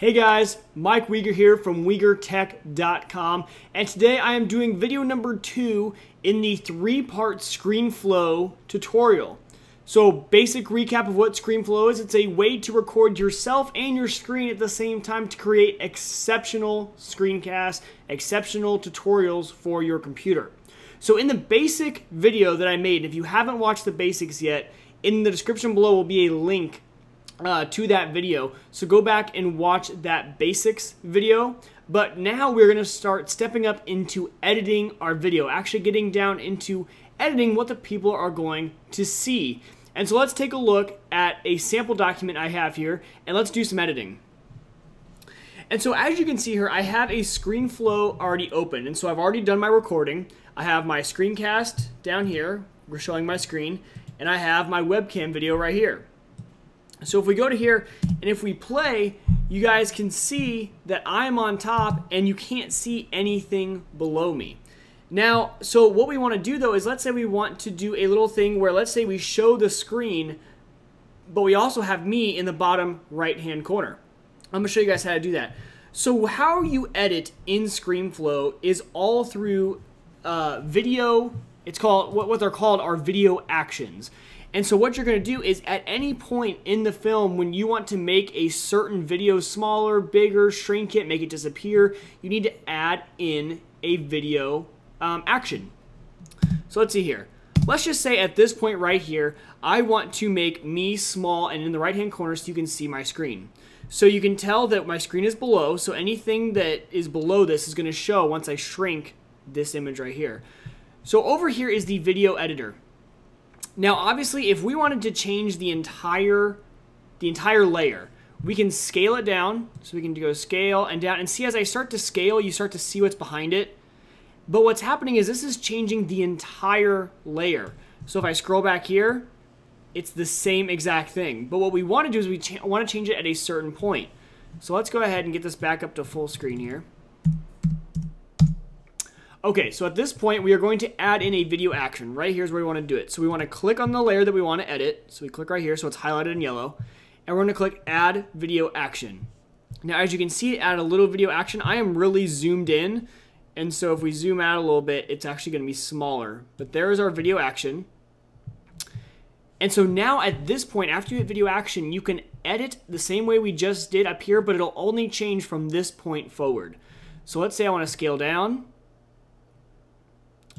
Hey guys, Mike Weger here from WegerTech.com, and today I am doing video number 2 in the 3-part ScreenFlow tutorial. So basic recap of what ScreenFlow is: it's a way to record yourself and your screen at the same time to create exceptional screencasts, exceptional tutorials for your computer. So in the basic video that I made, if you haven't watched the basics yet, in the description below will be a link to that video, so go back and watch that basics video. But now we're going to start stepping up into editing our video, actually getting down into editing what the people are going to see. And so let's take a look at a sample document I have here, and let's do some editing. And so as you can see here, I have a ScreenFlow already open, and so I've already done my recording. I have my screencast down here, we're showing my screen, and I have my webcam video right here. So if we go to here and if we play, you guys can see that I'm on top and you can't see anything below me. Now, so what we want to do though is, let's say we want to do a little thing where, let's say we show the screen, but we also have me in the bottom right hand corner. I'm going to show you guys how to do that. So how you edit in ScreenFlow is all through video. It's called, what they're called are video actions. And so what you're going to do is, at any point in the film when you want to make a certain video smaller, bigger, shrink it, make it disappear, you need to add in a video action. So let's see here. Let's just say at this point right here, I want to make me small and in the right hand corner so you can see my screen. So you can tell that my screen is below, so anything that is below this is going to show once I shrink this image right here. So over here is the video editor. Now, obviously, if we wanted to change the entire layer, we can scale it down. So we can go scale and down, and see, as I start to scale, you start to see what's behind it. But what's happening is this is changing the entire layer. So if I scroll back here, it's the same exact thing. But what we want to do is we want to change it at a certain point. So let's go ahead and get this back up to full screen here. Okay, so at this point, we are going to add in a video action. Right here's where we want to do it. So we want to click on the layer that we want to edit. So we click right here, so it's highlighted in yellow. And we're going to click Add Video Action. Now, as you can see, it added a little video action. I am really zoomed in, and so if we zoom out a little bit, it's actually going to be smaller. But there is our video action. And so now at this point, after you hit video action, you can edit the same way we just did up here, but it'll only change from this point forward. So let's say I want to scale down.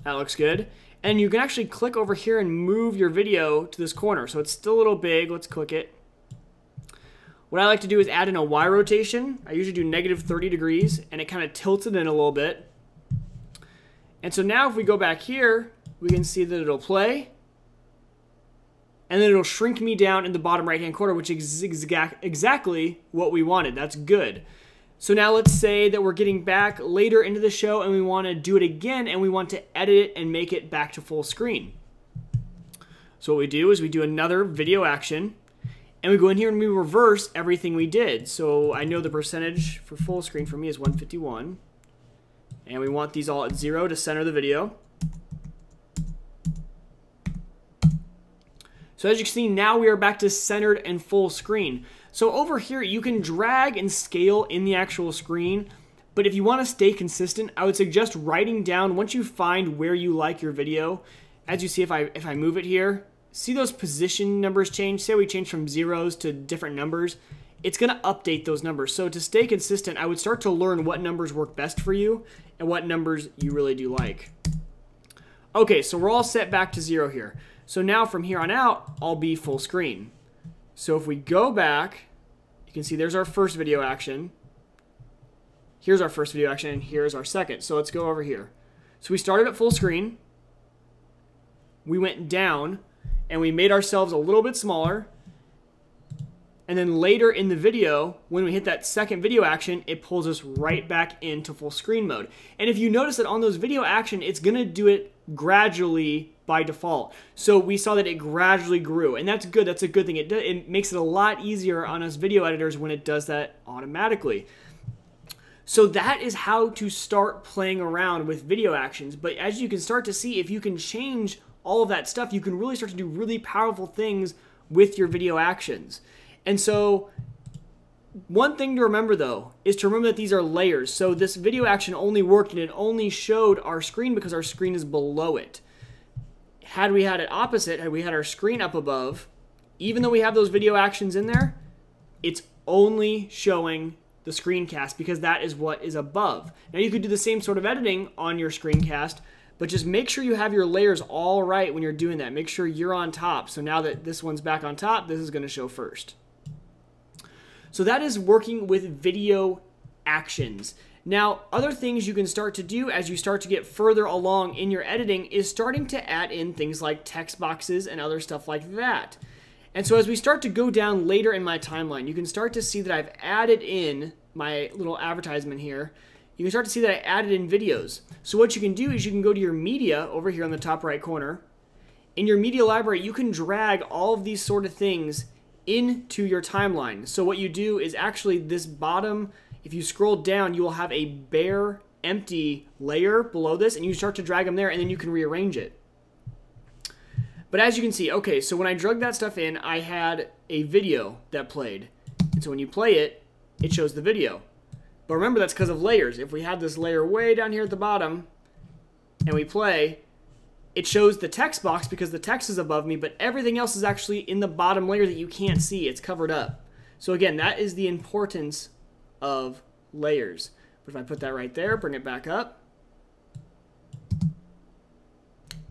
That looks good. And you can actually click over here and move your video to this corner. So it's still a little big. Let's click it. What I like to do is add in a Y rotation. I usually do -30 degrees, and it kind of tilts it in a little bit. And so now if we go back here, we can see that it'll play. And then it'll shrink me down in the bottom right-hand corner, which is exactly what we wanted. That's good. So now let's say that we're getting back later into the show and we want to do it again, and we want to edit it and make it back to full screen. So what we do is we do another video action, and we go in here and we reverse everything we did. So I know the percentage for full screen for me is 151, and we want these all at 0 to center the video. So as you can see, now we are back to centered and full screen. So over here, you can drag and scale in the actual screen, but if you want to stay consistent, I would suggest writing down, once you find where you like your video. As you see, if I move it here, see those position numbers change? Say we change from zeros to different numbers, it's going to update those numbers. So to stay consistent, I would start to learn what numbers work best for you and what numbers you really do like. Okay, so we're all set back to 0 here. So now from here on out, I'll be full screen. So if we go back, you can see there's our first video action. Here's our first video action, and here's our second. So let's go over here. So we started at full screen. We went down, and we made ourselves a little bit smaller. And then later in the video, when we hit that second video action, it pulls us right back into full screen mode. And if you notice that on those video action, it's going to do it gradually by default. So we saw that it gradually grew, and that's good. That's a good thing. It makes it a lot easier on us video editors when it does that automatically. So that is how to start playing around with video actions. But as you can start to see, if you can change all of that stuff, you can really start to do really powerful things with your video actions. And so One thing to remember though is to remember that these are layers. So this video action only worked and it only showed our screen because our screen is below it. Had we had it opposite, had we had our screen up above, even though we have those video actions in there, it's only showing the screencast because that is what is above. Now you could do the same sort of editing on your screencast, but just make sure you have your layers all right when you're doing that. Make sure you're on top. So now that this one's back on top, this is going to show first. So that is working with video actions. Now, other things you can start to do as you start to get further along in your editing is starting to add in things like text boxes and other stuff like that. And so as we start to go down later in my timeline, you can start to see that I've added in my little advertisement here. You can start to see that I added in videos. So what you can do is you can go to your media over here on the top right corner. In your media library, you can drag all of these sort of things into your timeline. So what you do is actually this bottom, if you scroll down, you will have a bare, empty layer below this, and you start to drag them there, and then you can rearrange it. But as you can see, okay, so when I drug that stuff in, I had a video that played. And so when you play it, it shows the video. But remember, that's because of layers. If we have this layer way down here at the bottom, and we play, it shows the text box because the text is above me, but everything else is actually in the bottom layer that you can't see. It's covered up. So again, that is the importance of layers. But if I put that right there, bring it back up, then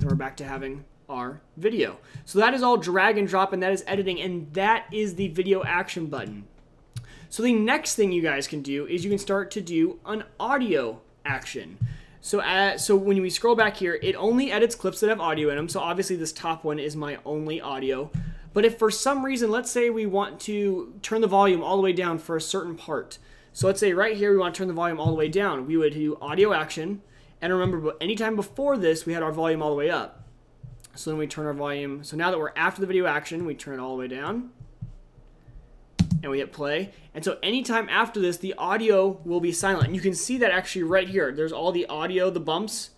we're back to having our video. So that is all drag and drop, and that is editing, and that is the video action button. So the next thing you guys can do is you can start to do an audio action. So when we scroll back here, it only edits clips that have audio in them. So obviously this top one is my only audio. But if for some reason, let's say we want to turn the volume all the way down for a certain part. So let's say right here we want to turn the volume all the way down. We would do audio action. And remember, anytime before this, we had our volume all the way up. So then we turn our volume. So now that we're after the video action, we turn it all the way down. And we hit play. And so anytime after this, the audio will be silent. And you can see that actually right here. There's all the audio, the bumps.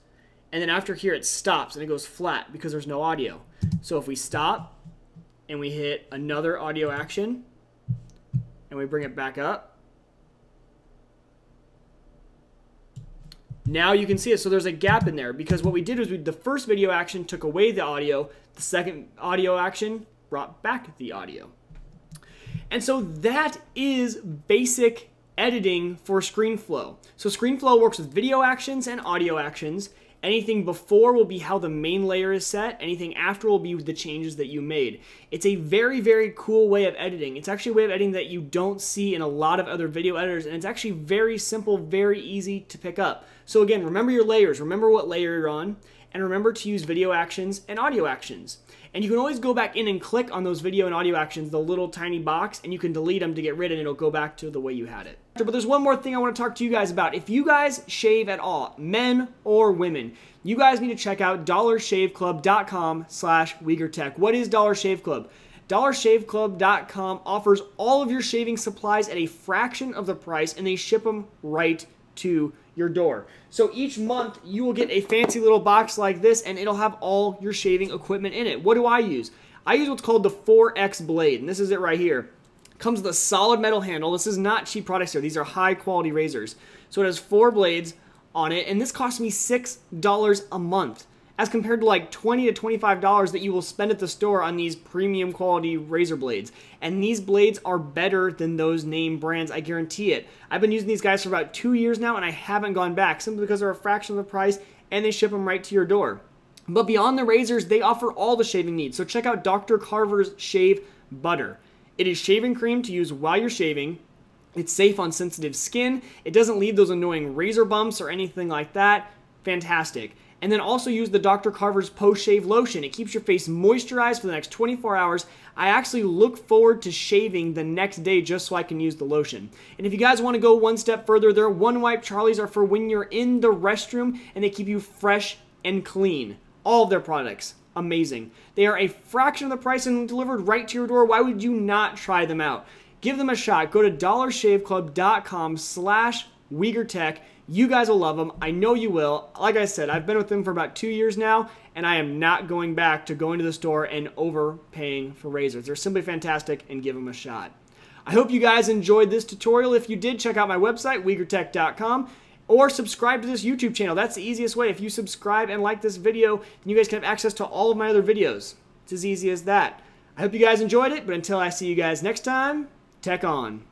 And then after here, it stops and it goes flat because there's no audio. So if we stop and we hit another audio action and we bring it back up, now you can see it. So there's a gap in there because what we did was the first video action took away the audio. The second audio action brought back the audio. And so that is basic editing for ScreenFlow. So ScreenFlow works with video actions and audio actions. Anything before will be how the main layer is set. Anything after will be the changes that you made. It's a very, very cool way of editing. It's actually a way of editing that you don't see in a lot of other video editors, and it's actually very simple, very easy to pick up. So again, remember your layers. Remember what layer you're on, and remember to use video actions and audio actions. And you can always go back in and click on those video and audio actions, the little tiny box, and you can delete them to get rid of it, and it'll go back to the way you had it. But there's one more thing I want to talk to you guys about. If you guys shave at all, men or women, you guys need to check out dollarshaveclub.com/WeagerTech. What is Dollar Shave Club? dollarshaveclub.com offers all of your shaving supplies at a fraction of the price, and they ship them right to your door. So each month you will get a fancy little box like this, and it'll have all your shaving equipment in it. What do I use? I use what's called the 4X blade, and this is it right here. It comes with a solid metal handle. This is not cheap products here. These are high quality razors. So it has 4 blades on it, and this cost me $6 a month, as compared to like $20 to $25 that you will spend at the store on these premium quality razor blades. And these blades are better than those name brands, I guarantee it. I've been using these guys for about 2 years now, and I haven't gone back, simply because they're a fraction of the price, and they ship them right to your door. But beyond the razors, they offer all the shaving needs. So check out Dr. Carver's Shave Butter. It is shaving cream to use while you're shaving. It's safe on sensitive skin. It doesn't leave those annoying razor bumps or anything like that. Fantastic. And then also use the Dr. Carver's post-shave lotion. It keeps your face moisturized for the next 24 hours. I actually look forward to shaving the next day just so I can use the lotion. And if you guys want to go one step further, their one-wipe Charlies are for when you're in the restroom, and they keep you fresh and clean. All of their products, amazing. They are a fraction of the price and delivered right to your door. Why would you not try them out? Give them a shot. Go to dollarshaveclub.com/WeagerTech. You guys will love them. I know you will. Like I said, I've been with them for about 2 years now, and I am not going back to going to the store and overpaying for razors. They're simply fantastic, and give them a shot. I hope you guys enjoyed this tutorial. If you did, check out my website, WeagerTech.com, or subscribe to this YouTube channel. That's the easiest way. If you subscribe and like this video, then you guys can have access to all of my other videos. It's as easy as that. I hope you guys enjoyed it, but until I see you guys next time, tech on.